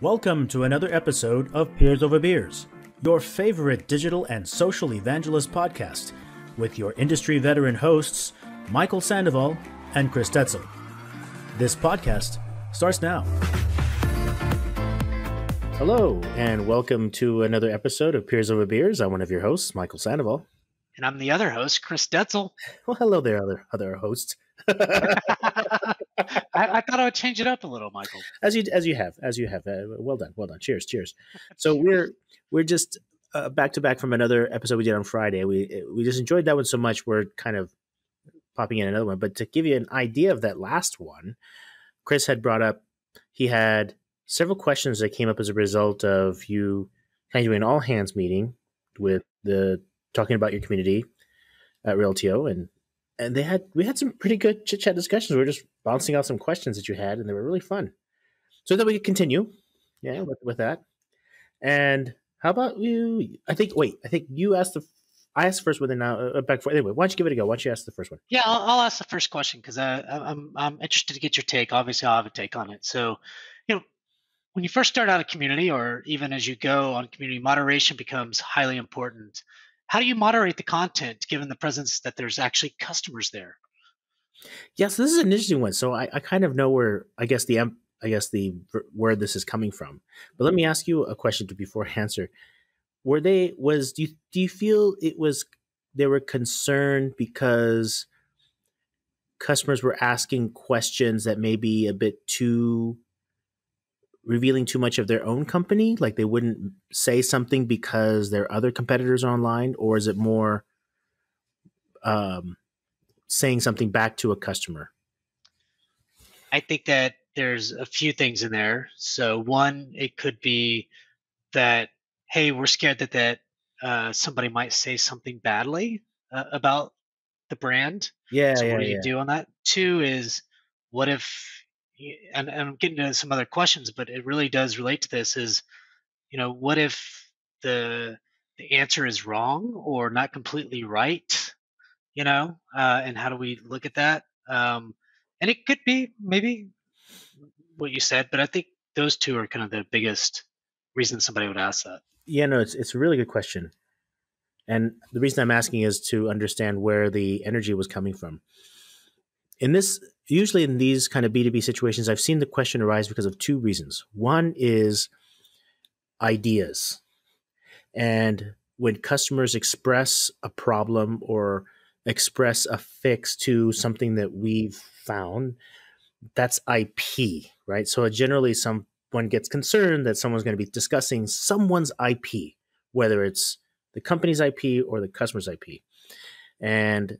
Welcome to another episode of Peers Over Beers, your favorite digital and social evangelist podcast, with your industry veteran hosts, Michael Sandoval and Chris Detzel. This podcast starts now. Hello, and welcome to another episode of Peers Over Beers. I'm one of your hosts, Michael Sandoval. And I'm the other host, Chris Detzel. Well, hello there, other host. I thought I would change it up a little, Michael. As you have. Well done. Cheers. So we're just back to back from another episode we did on Friday. We just enjoyed that one so much. We're kind of popping in another one. But to give you an idea of that last one, Chris had brought up he had several questions that came up as a result of you kind of doing an all hands meeting with the talking about your community at Realtio, and we had some pretty good chit chat discussions. We were just bouncing out some questions that you had, and they were really fun. So that we could continue, with that. And how about you? I think you asked I asked the first one, and now back for anyway. Why don't you give it a go? Why don't you ask the first one? Yeah, I'll ask the first question because I'm interested to get your take. Obviously, I'll have a take on it. So, when you first start out a community, or even as you go on community, moderation becomes highly important. How do you moderate the content given the presence that there's actually customers there? Yes, this is an interesting one. So I kind of know where where this is coming from. But let me ask you a question before I answer. Do you feel they were concerned because customers were asking questions that may be a bit too revealing too much of their own company, like they wouldn't say something because their other competitors are online? Or is it more saying something back to a customer? I think that there's a few things in there. So one, it could be that, hey, we're scared that somebody might say something badly about the brand. So what do you do on that? Two is, what if, and I'm getting into some other questions, but it really does relate to this, is, what if the answer is wrong or not completely right, and how do we look at that? And it could be maybe what you said, but I think those two are kind of the biggest reasons somebody would ask that. Yeah, no, it's a really good question. And the reason I'm asking is to understand where the energy was coming from. Usually in these kind of B2B situations, I've seen the question arise because of two reasons. One is ideas. And when customers express a problem or express a fix to something that we've found, that's IP, right? So generally someone gets concerned that someone's going to be discussing someone's IP, whether it's the company's IP or the customer's IP. And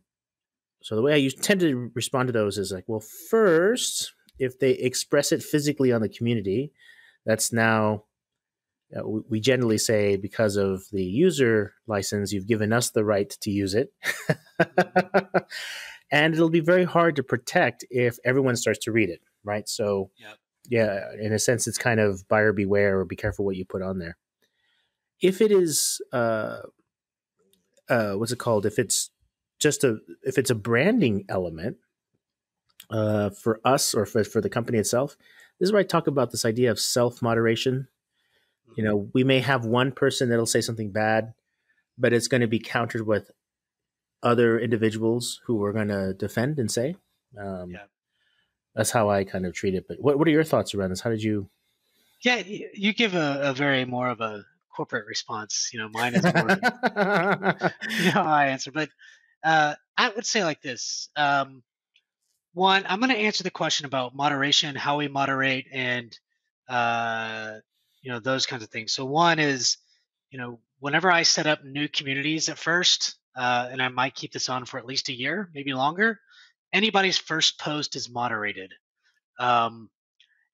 so the way I tend to respond to those is like, well, first, if they express it physically on the community, that's now, we generally say, because of the user license, you've given us the right to use it. And it'll be very hard to protect if everyone starts to read it, right? So, yeah, in a sense, it's kind of buyer beware, or be careful what you put on there. If it is, what's it called? If it's a branding element for us or for the company itself, this is where I talk about this idea of self-moderation. We may have one person that'll say something bad, but it's going to be countered with other individuals who are going to defend and say. That's how I kind of treat it. But what are your thoughts around this? How did you? Yeah, you give a very more of a corporate response. Mine is more how I answer. But I would say like this. One, I'm going to answer the question about moderation, how we moderate, and those kinds of things. So one is, whenever I set up new communities at first, and I might keep this on for at least a year, maybe longer, anybody's first post is moderated. And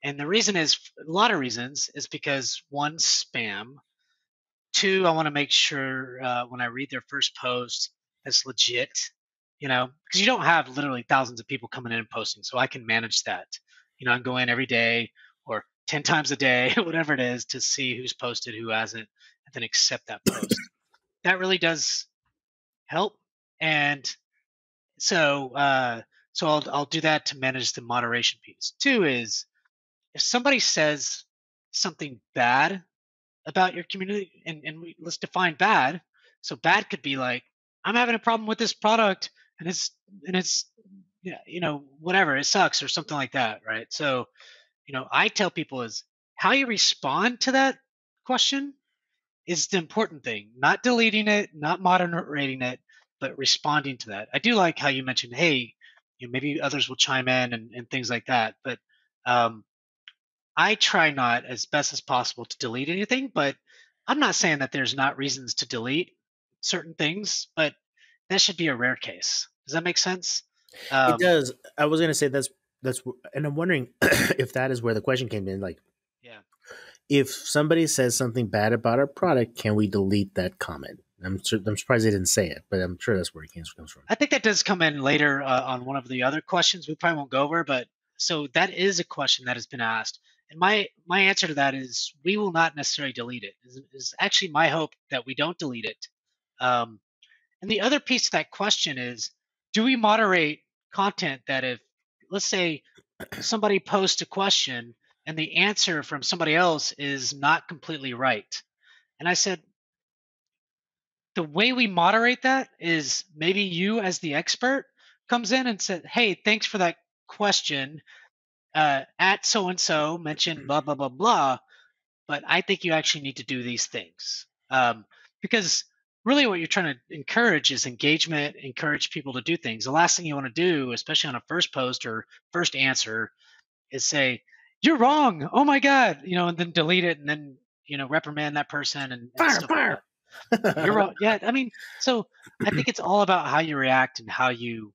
the reason is, a lot of reasons, is because one, spam. Two, I want to make sure when I read their first post, it's legit, because you don't have literally thousands of people coming in and posting. So I can manage that. I go in every day or 10 times a day, whatever it is, to see who's posted, who hasn't, and then accept that post. That really does help. And so I'll do that to manage the moderation piece. Two is, if somebody says something bad about your community, and let's define bad. So bad could be like, I'm having a problem with this product, and it's yeah, whatever, it sucks or something like that, right? So, I tell people is how you respond to that question is the important thing. Not deleting it, not moderating it, but responding to that. I do like how you mentioned, hey, maybe others will chime in and things like that. But um, I try not as best as possible to delete anything, but I'm not saying that there's not reasons to delete certain things, but that should be a rare case. Does that make sense? It Um, does. I was going to say that's, and I'm wondering if that is where the question came in. Like, yeah. if somebody says something bad about our product, can we delete that comment? I'm surprised they didn't say it, but I'm sure that's where it comes from. I think that does come in later on one of the other questions we probably won't go over, but so that is a question that has been asked. And my answer to that is we will not necessarily delete it. Is actually my hope that we don't delete it. Um, and the other piece to that question is, do we moderate content that if, let's say, somebody posts a question and the answer from somebody else is not completely right? And I said, the way we moderate that is maybe you as the expert comes in and said, hey, thanks for that question. At so and so mentioned blah blah blah blah, but I think you actually need to do these things, because really what you're trying to encourage is engagement, encourage people to do things. The last thing you want to do, especially on a first post or first answer, is say you're wrong, oh my god, and then delete it and then reprimand that person and Fire, stuff like fire. that. You're wrong. Yeah, I mean, so I think it's all about how you react and how you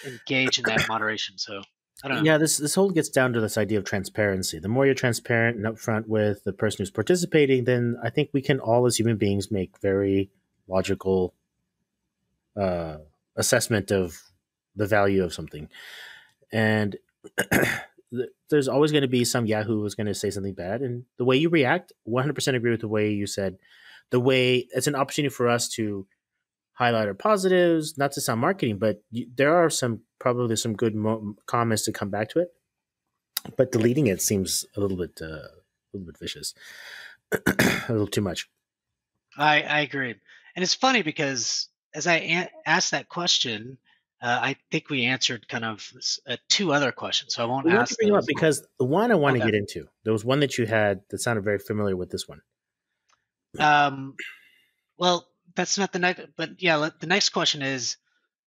engage in that moderation. So I don't know. Yeah, this whole gets down to this idea of transparency. The more you're transparent and upfront with the person who's participating, then I think we can all, as human beings, make very logical uh, assessment of the value of something. And there's always going to be some Yahoo who's going to say something bad, and the way you react, 100% agree with the way you said. The way it's an opportunity for us to highlight our positives, not to sound marketing, but there are probably some good comments to come back to it. But deleting it seems a little bit vicious, a little too much. I agree, and it's funny because as I asked that question, I think we answered kind of two other questions, so I won't We want to ask bring them up those. because the one I want to Okay. get into, there was one that you had that sounded very familiar with this one. Um, well, that's not the next, but yeah, the next question is,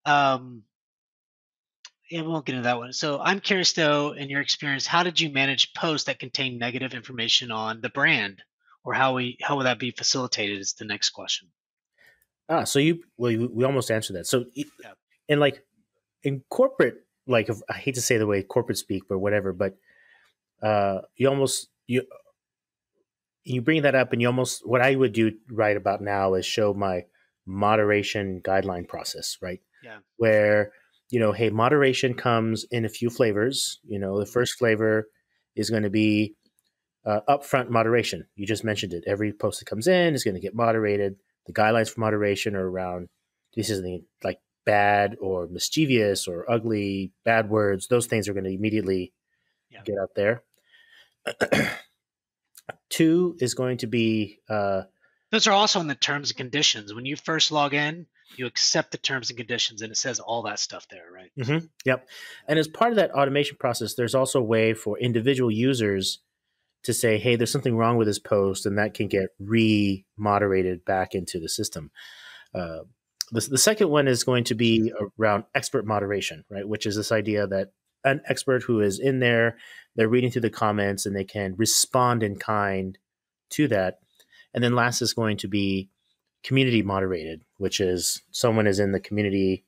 um, yeah, we won't get into that one. So I'm curious though, in your experience, how did you manage posts that contain negative information on the brand, or how would that be facilitated? Is the next question. So we almost answered that. So, Yeah. and like in corporate, like I hate to say the way corporate speak, but whatever, but you bring that up, and you almost what I would do right about now is show my moderation guideline process, right? Yeah. Where hey, moderation comes in a few flavors. The Mhm. first flavor is going to be upfront moderation. You just mentioned it. Every post that comes in is going to get moderated. The guidelines for moderation are around this is like bad or mischievous or ugly, bad words. Those things are going to immediately Yeah. get out there. Two is going to be Those are also in the terms and conditions. When you first log in, you accept the terms and conditions, and it says all that stuff there, right? yep. And as part of that automation process, there's also a way for individual users to say, hey, there's something wrong with this post, and that can get re-moderated back into the system. Uh, the second one is going to be around expert moderation, right? Which is this idea that an expert who is in there, they're reading through the comments and they can respond in kind to that. And then last is going to be community moderated, which is someone is in the community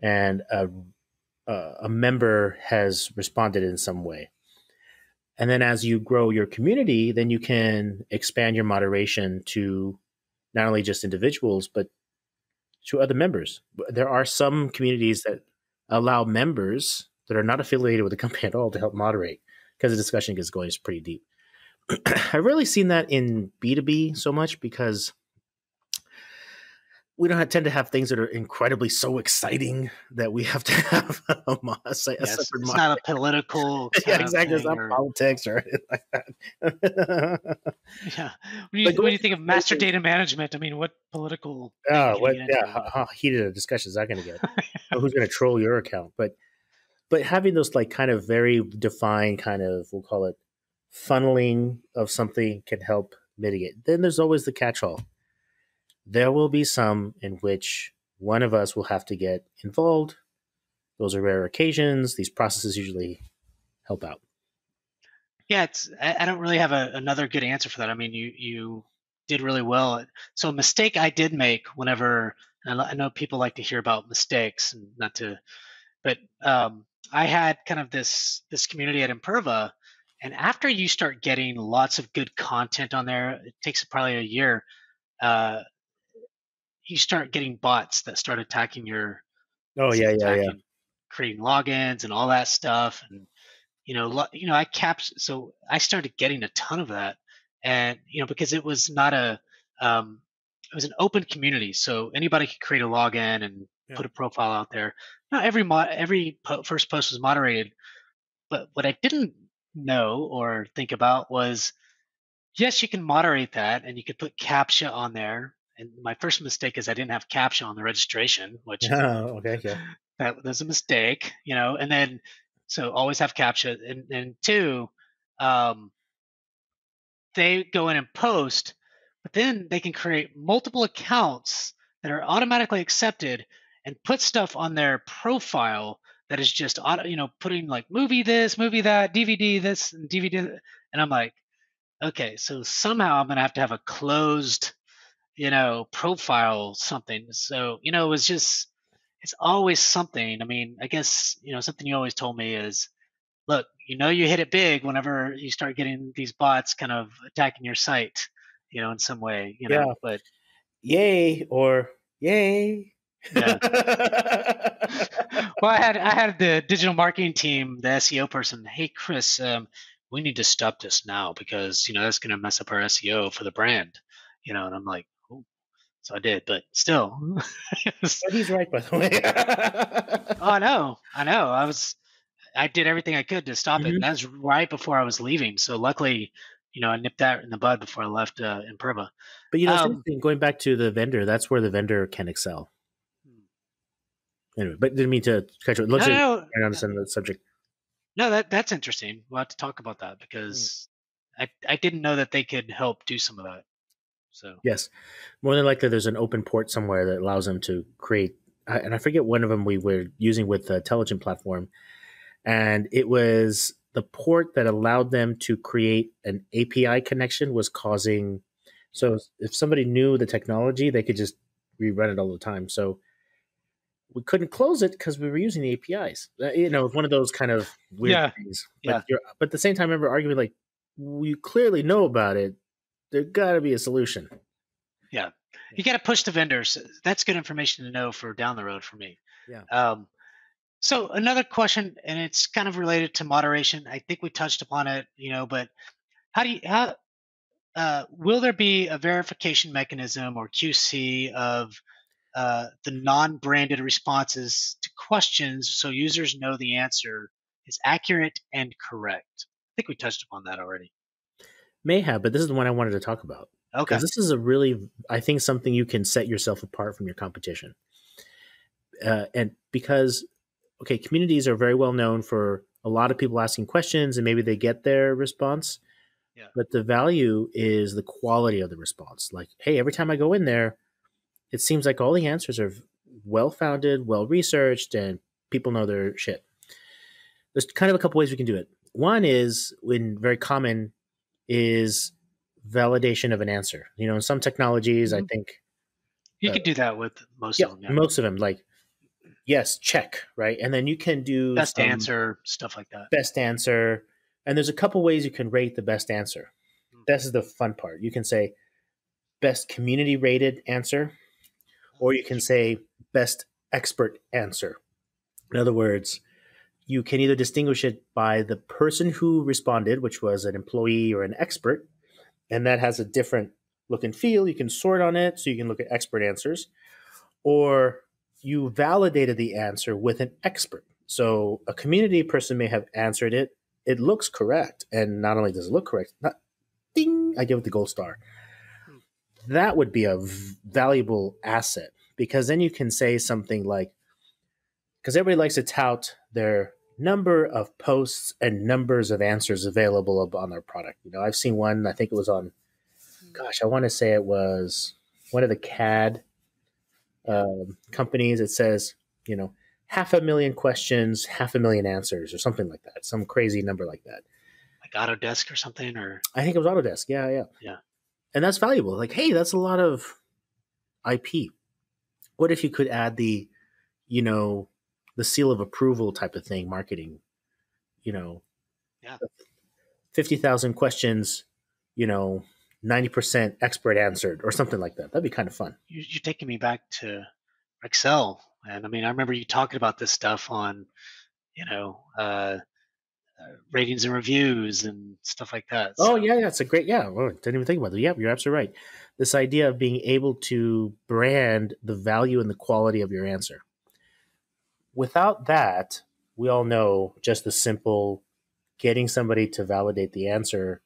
and a member has responded in some way. And then as you grow your community, then you can expand your moderation to not only just individuals, but to other members. There are some communities that allow members that are not affiliated with the company at all to help moderate because the discussion gets going. It's pretty deep. I've really seen that in B2B so much because we don't tend to have things that are incredibly so exciting that we have to have a Yes, separate it's not a moderator. political Yeah, kind of exactly. It's thing, not or politics or anything like that. yeah. But When going you through think of master situations, data management, I mean, what political thing can you get yeah, into? how heated a discussion is that going to get? Or who's going to troll your account? But having those like kind of very defined kind of, we'll call it funneling of something can help mitigate. Then there's always the catch-all. There will be some in which one of us will have to get involved. Those are rare occasions. These processes usually help out. Yeah, I don't really have another good answer for that. I mean, you did really well. So a mistake I did make whenever, and I know people like to hear about mistakes, and not to, but I had kind of this community at Imperva, and after you start getting lots of good content on there, it takes probably a year. Uh, you start getting bots that start attacking your, Oh say, yeah, yeah, yeah. attacking, creating logins and all that stuff, and I caps. So I started getting a ton of that, and because it was not um, it was an open community, so anybody could create a login and Yeah. put a profile out there. Not every first post was moderated, but what I didn't know or think about was, yes, you can moderate that, and you could put captcha on there. And my first mistake is I didn't have captcha on the registration, which Okay, yeah. that was a mistake, and then so always have captcha, and two, um, they go in and post, but then they can create multiple accounts that are automatically accepted and put stuff on their profile that is just putting like movie this, movie that, DVD this, and DVD, and I'm like, okay, so somehow I'm gonna have to have a closed profile something. So, it was just, it's always something. I mean, I guess, something you always told me is, look, you hit it big whenever you start getting these bots kind of attacking your site, in some way, Yeah. but Yay or yay. yeah. Well, I had the digital marketing team, the SEO person. Hey, Chris, we need to stop this now because that's going to mess up our SEO for the brand. And I'm like, oh, so I did, but still. But he's right, by the way. Oh, I know. I did everything I could to stop it, and Mhm. that was right before I was leaving. So luckily, I nipped that in the bud before I left Imperva. But it's Um, interesting going back to the vendor. That's where the vendor can excel. Anyway, but didn't mean to catch you. It looks no, like no, I no, understand the subject. no. That's interesting. We'll have to talk about that Mm. because I didn't know that they could help do some of that. So Yes, more than likely, there's an open port somewhere that allows them to create. And I forget one of them we were using with the intelligent platform, and it was the port that allowed them to create an API connection was causing. yeah, So if somebody knew the technology, they could just rerun it all the time. So we couldn't close it because we were using the APIs. One of those kind of weird yeah, things. yeah, But at the same time, I remember arguing like, you clearly know about it. There got to be a solution. yeah. You got to push the vendors. That's good information to know for down the road for me. Yeah. Um, so another question, and it's kind of related to moderation. I think we touched upon it, but how will there be a verification mechanism or QC of the non-branded responses to questions so users know the answer is accurate and correct? I think we touched upon that already. May have, but this is the one I wanted to talk about because Okay. this is a really, I think, something you can set yourself apart from your competition. And because, okay, communities are very well known for a lot of people asking questions and maybe they get their response, Yeah. but the value is the quality of the response. Like, hey, every time I go in there, it seems like all the answers are well founded, well researched, and people know their shit. There's kind of a couple ways we can do it. One is, when very common, is validation of an answer. In some technologies, I Hmm. think, You uh, could do that with most yeah, of them. Yeah. most of them, like, yes, check, right? And then you can do Best some answer, stuff like that. best answer. And there's a couple ways you can rate the best answer. Hmm. This is the fun part. You can say best community rated answer, or you can say best expert answer. In other words, you can either distinguish it by the person who responded, which was an employee or an expert, and that has a different look and feel. You can sort on it, so you can look at expert answers, or you validated the answer with an expert. So a community person may have answered it. It looks correct. And not only does it look correct, not, ding, I give it the gold star. Hmm. That would be a valuable asset, because then you can say something like, because everybody likes to tout their number of posts and numbers of answers available on their product. I've seen one, I think it was on, gosh, I want to say it was one of the CAD Yeah. companies. It says, 500,000 questions, 500,000 answers, or something like that. Some crazy number like that. Like Autodesk or something, or I think it was Autodesk. Yeah, yeah. yeah. And that's valuable. Like, hey, that's a lot of IP. What if you could add you know, the seal of approval type of thing, marketing, you know, Yeah. 50,000 questions, 90% expert answered, or something like that. That'd be kind of fun. You're taking me back to Excel, and I mean, I remember you talking about this stuff on, you know, ratings and reviews and stuff like that. Oh, So yeah, yeah. It's a great, yeah. Oh, didn't even think about it. Yeah, you're absolutely right. This idea of being able to brand the value and the quality of your answer. Without that, we all know just the simple getting somebody to validate the answer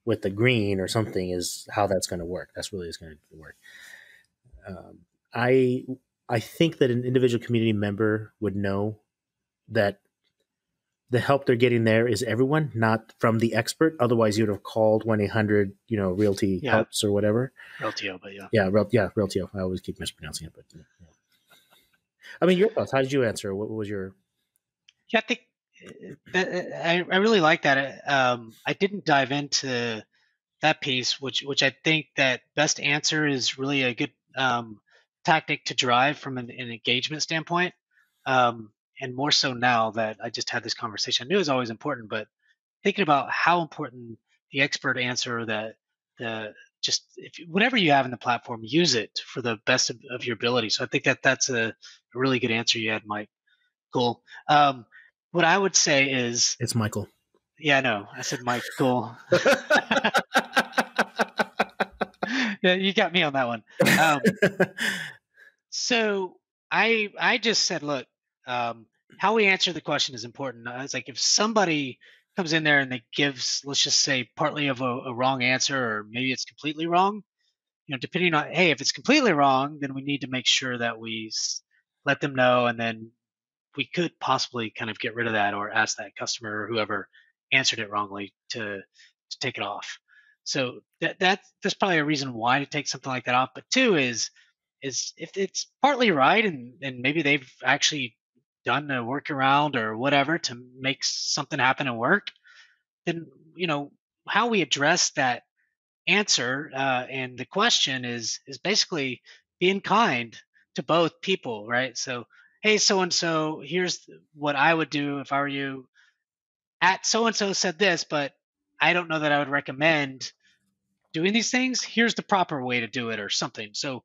with the green or something is how that's going to work. That's really is going to work. Um, I I think that an individual community member would know that the help they're getting there is everyone, not from the expert. Otherwise, you'd have called 1-800, Realty yeah, Helps or whatever. LTO, but yeah. Yeah, Realty. I always keep mispronouncing it, but yeah. I mean, your thoughts? How did you answer? What was your? Yeah, I think I really like that. I didn't dive into that piece, which I think that best answer is really a good tactic to drive from an engagement standpoint. And more so now that I just had this conversation, I knew it was always important, but thinking about how important the expert answer, that the just if whatever you have in the platform, use it for the best of your ability. So I think that that's a really good answer you had, Mike. Cool. What I would say is, It's Michael. yeah, no, I said Mike. Cool. Yeah, you got me on that one. Um, so I just said, look, how we answer the question is important. It's like if somebody comes in there and they gives, let's just say, partly of a wrong answer, or maybe it's completely wrong. Depending on, hey, if it's completely wrong, then we need to make sure that we let them know, and then we could possibly kind of get rid of that, or ask that customer or whoever answered it wrongly to take it off. So that's probably a reason why to take something like that off. But two is if it's partly right, and maybe they've actually done a workaround or whatever to make something happen and work, then how we address that answer and the question is basically being kind to both people, right? So, hey, so and so, here's what I would do if I were you. At so and so said this, but I don't know that I would recommend doing these things. Here's the proper way to do it, or something. So,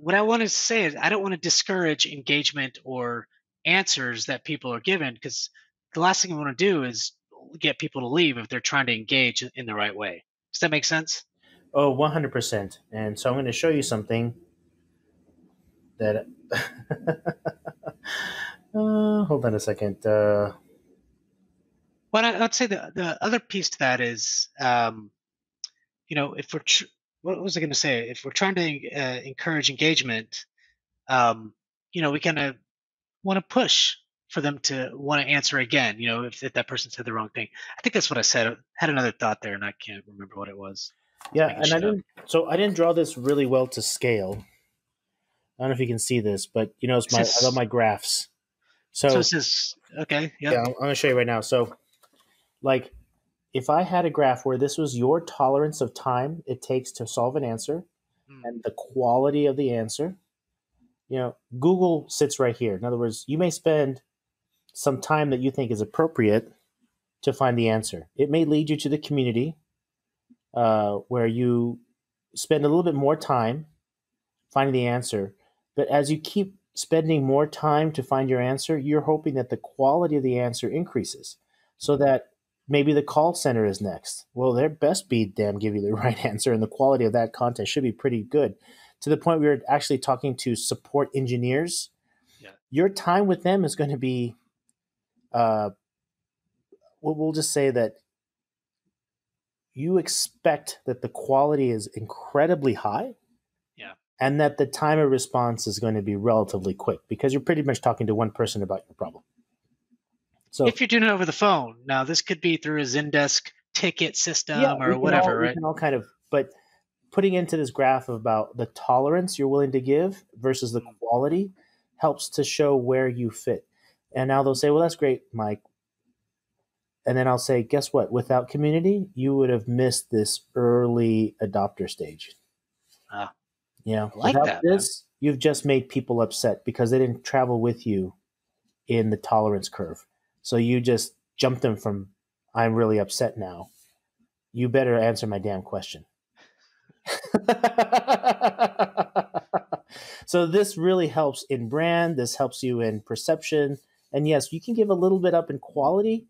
what I want to say is I don't want to discourage engagement or answers that people are given, because the last thing I want to do is get people to leave if they're trying to engage in the right way. Does that make sense? Oh, 100%. And so I'm going to show you something that. Hold on a second. Well, I'd say the other piece to that is, if what was I going to say? If we're trying to encourage engagement, um, we kind of want to push for them to want to answer again. If that person said the wrong thing. I think that's what I said. I had another thought there, and I can't remember what it was. Just Yeah, making and I shit up. didn't. So I didn't draw this really well to scale. I don't know if you can see this, but It I love says my graphs. so. It So says okay. yeah, Yep. I'm going to show you right now. So like, if I had a graph where this was your tolerance of time it takes to solve an answer Mm, and the quality of the answer, Google sits right here. In other words, you may spend some time that you think is appropriate to find the answer. It may lead you to the community where you spend a little bit more time finding the answer. But as you keep spending more time to find your answer, you're hoping that the quality of the answer increases so that maybe the call center is next. Well, their best be damn give you the right answer, and the quality of that content should be pretty good. to the point where you're actually talking to support engineers, Yeah. your time with them is going to be, uh, we'll just say that you expect that the quality is incredibly high Yeah. and that the time of response is going to be relatively quick because you're pretty much talking to one person about your problem. So If you're doing it over the phone, now this could be through a Zendesk ticket yeah, system or whatever, we right? can all kind of, but putting into this graph about the tolerance you're willing to give versus the Mm. quality helps to show where you fit. And now they'll say, well, that's great, Mike. And then I'll say, guess what? Without community, you would have missed this early adopter stage. Ah, I like Without that, man. this, you've just made people upset because they didn't travel with you in the tolerance curve. So you just jumped them from, I'm really upset now. You better answer my damn question. So this really helps in brand. This helps you in perception. And yes, you can give a little bit up in quality,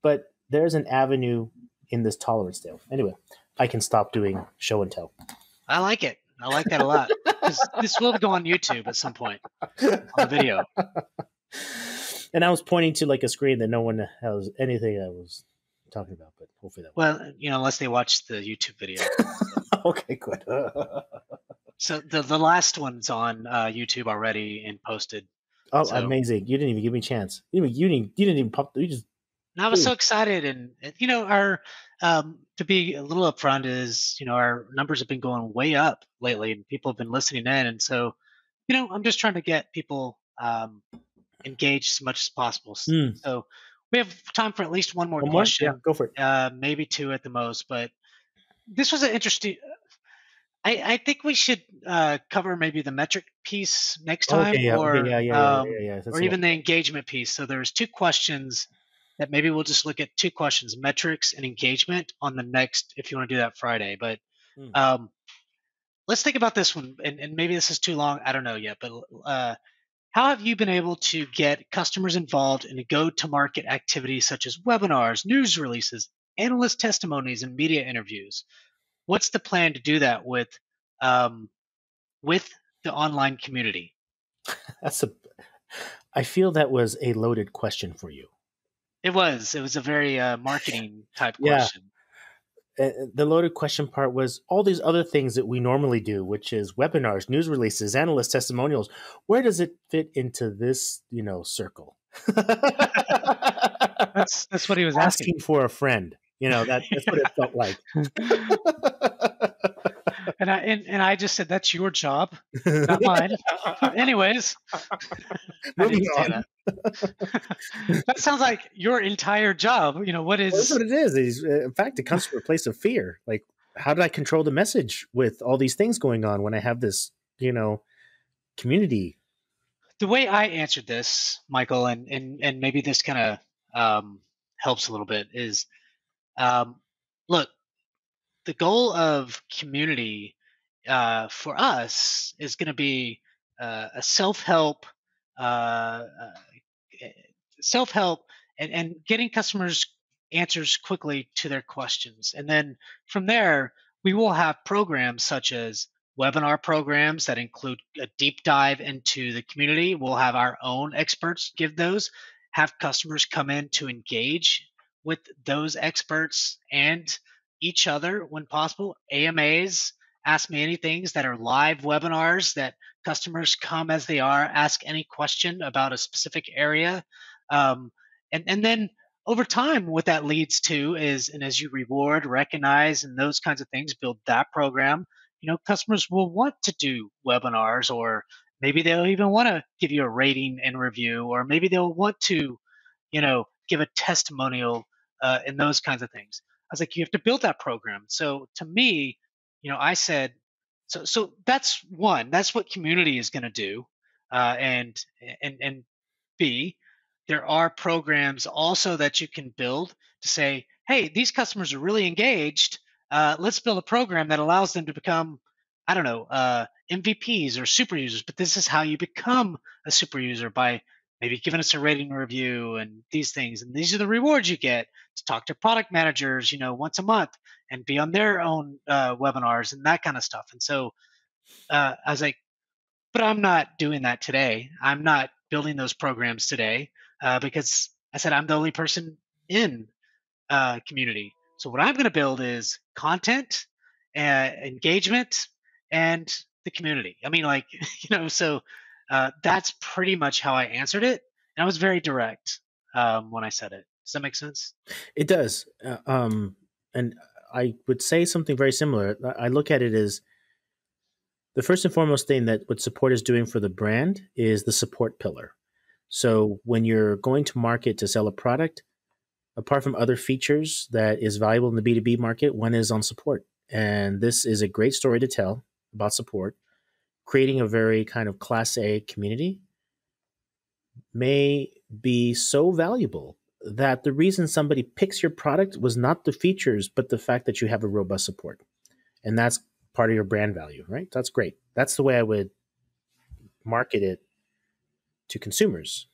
but there's an avenue in this tolerance scale. Anyway, I can stop doing show and tell. I like it. I like that a lot because this will go on YouTube at some point on the video. And I was pointing to like a screen that no one has anything I was talking about, but hopefully that Well, unless they watch the YouTube video. So, okay, good. so the last one's on YouTube already and posted. Oh, So amazing! You didn't even give me a chance. You didn't even pop. You just and I was so excited, and our to be a little upfront is our numbers have been going way up lately, and people have been listening in, and so I'm just trying to get people engaged as much as possible. mm. So we have time for at least one more One more. Yeah, question, go for it. maybe two at the most. But this was an interesting. I think we should cover maybe the metric piece next Okay, time, yeah, okay, yeah, yeah, yeah, yeah, yeah. That's or a lot. even the engagement piece. So there's two questions that maybe we'll just look at two questions, metrics and engagement, on the next, if you want to do that Friday. But Mm. um, let's think about this one, and maybe this is too long. I don't know yet, but how have you been able to get customers involved in go-to-market activities such as webinars, news releases, analyst testimonies, and media interviews? What's the plan to do that um, with the online community? That's a. I feel that was a loaded question for you. It was a very marketing type Yeah, question. the loaded question part was all these other things that we normally do, which is webinars, news releases, analyst testimonials. Where does it fit into this, circle? That's what he was asking. Asking for a friend. That's what it felt like. And I just said that's your job, not mine. Anyways, I Moving didn't say on. that. That sounds like your entire job. What Well, that's is what it is. In fact, it comes from a place of fear. Like, how do I control the message with all these things going on when I have this, community? the way I answered this, Michael, and maybe this kind of helps a little bit is um, look, the goal of community for us is going to be a self-help uh, self-help and getting customers answers quickly to their questions, and then from there we will have programs such as webinar programs that include a deep dive into the community. We'll have our own experts give those, have customers come in to engage with those experts and each other when possible. AMAs, ask me anythings, that are live webinars that customers come as they are, ask any question about a specific area. um, and then over time what that leads to is, and as you reward, recognize, and those kinds of things, build that program, customers will want to do webinars, or maybe they'll even want to give you a rating and review, or maybe they'll want to give a testimonial, and those kinds of things. I was like, you have to build that program. So to me, I said, so that's one. That's what community is going to do, and B, there are programs also that you can build to say, hey, these customers are really engaged. Let's build a program that allows them to become, I don't know, MVPs or super users. But this is how you become a super user, by maybe giving us a rating review and these things. And these are the rewards you get to talk to product managers, once a month, and be on their own webinars and that kind of stuff. And so I was like, but I'm not doing that today. I'm not building those programs today because I said I'm the only person in community. So what I'm going to build is content, engagement, and the community. I mean, like so that's pretty much how I answered it, and I was very direct when I said it. Does that make sense? It does. And I would say something very similar. I look at it as the first and foremost thing that what support is doing for the brand is the support pillar. So when you're going to market to sell a product, apart from other features that is valuable in the B2B market, one is on support. And this is a great story to tell about support. Creating a very kind of class A community may be so valuable that the reason somebody picks your product was not the features, but the fact that you have a robust support. And that's part of your brand value, right? That's great. That's the way I would market it to consumers.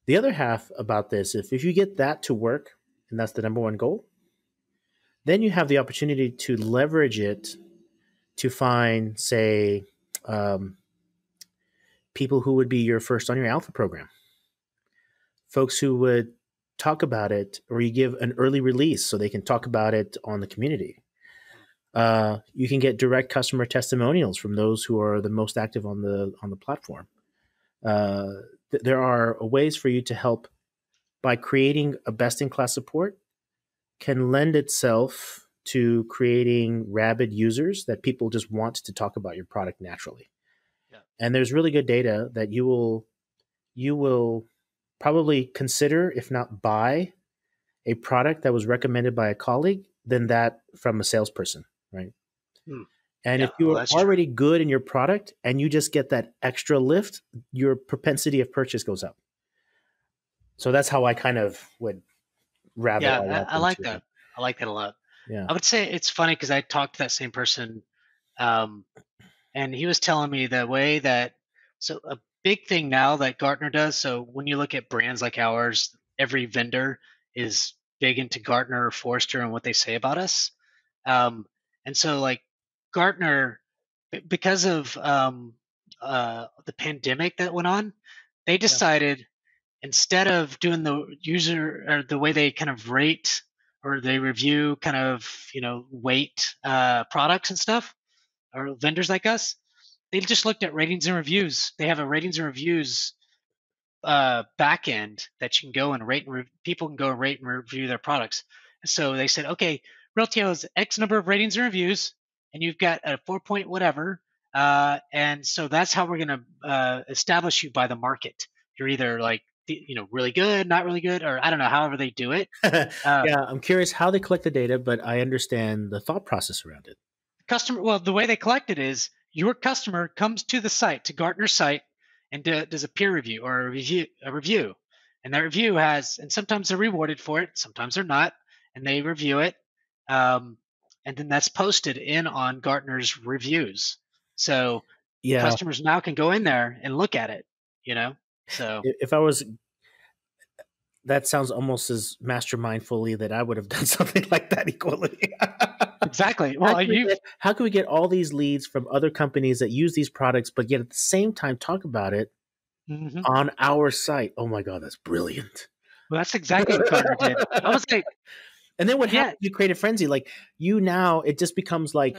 The other half about this, if you get that to work, and that's the number one goal, then you have the opportunity to leverage it to find, say, um, people who would be your first on your alpha program, folks who would talk about it, or you give an early release so they can talk about it on the community. You can get direct customer testimonials from those who are the most active on the platform. There are ways for you to help by creating a best in class support can lend itself to creating rabid users that people just want to talk about your product naturally. Yeah. And there's really good data that you will probably consider, if not buy, a product that was recommended by a colleague than that from a salesperson, right? Hmm. And Yeah. if you Well, are that's true. already good in your product and you just get that extra lift, your propensity of purchase goes up. So that's how I kind of would wrap it Yeah, all up I like into that. I like that a lot. yeah. I would say it's funny because I talked to that same person, um, and he was telling me the way that so a big thing now that Gartner does. So when you look at brands like ours, every vendor is big into Gartner or Forrester and what they say about us. Um, and so like Gartner, because of the pandemic that went on, they Yeah. decided instead of doing the user or the way they kind of rate or they review kind of weight products and stuff or vendors like us, they just looked at ratings and reviews. They have a ratings and reviews back end that you can go and people can go and rate and review their products. So they said, okay, Realty has X number of ratings and reviews, and you've got a 4 point whatever, and so that's how we're going to establish you by the market. You're either like really good, not really good, or I don't know, however they do it. Uh, Yeah, I'm curious how they collect the data, but I understand the thought process around it. Customer, well, the way they collect it is your customer comes to the site, to Gartner's site, and does a peer review or a review, and that review has, and sometimes they're rewarded for it, sometimes they're not, and they review it, um, and then that's posted in on Gartner's reviews. So Yeah, customers now can go in there and look at it, you know. So if I was, that sounds almost as mastermindfully that I would have done something like that equally. exactly. Well, you. How can we get all these leads from other companies that use these products, but yet at the same time talk about it Mhm. on our site? Oh my God, that's brilliant. Well, that's exactly what Gartner did. I was like, And then what yeah, happens? You create a frenzy. Like you now, it just becomes like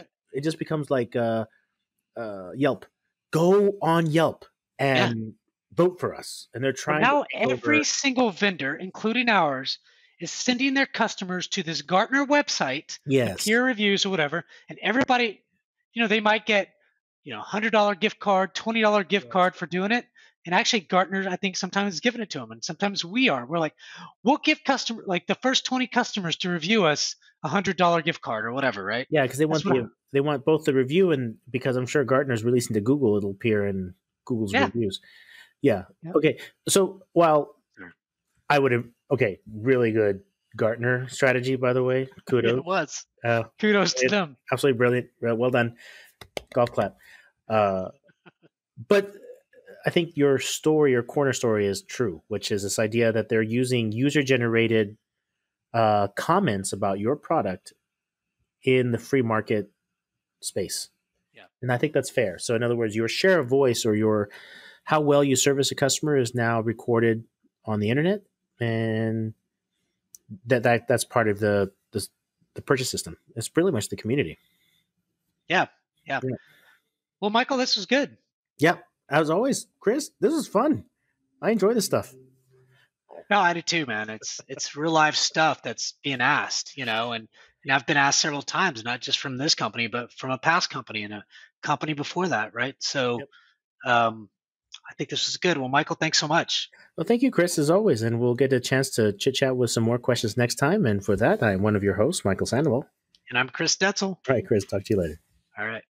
Yelp. Go on Yelp yeah. and vote for us. And they're Well, trying to now take over. every single vendor, including ours, is sending their customers to this Gartner website, the Yes. peer reviews or whatever, and everybody, they might get, $100 gift card, $20 gift Yes. card for doing it. And actually, Gartner, I think, sometimes is giving it to them, and sometimes we are. We're like, we'll give customer like the first 20 customers to review us $100 gift card or whatever, right? Yeah, because That's what. they want both the review and because I'm sure Gartner's releasing to Google, it'll appear in Google's Yeah. reviews. Yeah. Yeah. Okay. So while Sure. I would have really good Gartner strategy, by the way. Yeah, Kudos. it was. Uh, Kudos to them. absolutely brilliant. Well done. Golf clap. Uh, but I think your story, your corner story, is true, which is this idea that they're using user generated comments about your product in the free market space. Yeah. And I think that's fair. So in other words, your share of voice or your how well you service a customer is now recorded on the internet, and that's part of the purchase system. It's pretty much the community. Yeah. Yeah. Yeah. Well, Michael, this was good. Yeah. As always, Chris, this is fun. I enjoy this stuff. No, I do too, man. It's real life stuff that's being asked, and I've been asked several times, not just from this company, but from a past company and a company before that, right? So Yep. um, I think this was good. Well, Michael, thanks so much. Well, thank you, Chris, as always. And we'll get a chance to chit chat with some more questions next time. And for that, I'm one of your hosts, Michael Sandoval. And I'm Chris Detzel. All right, Chris, talk to you later. All right.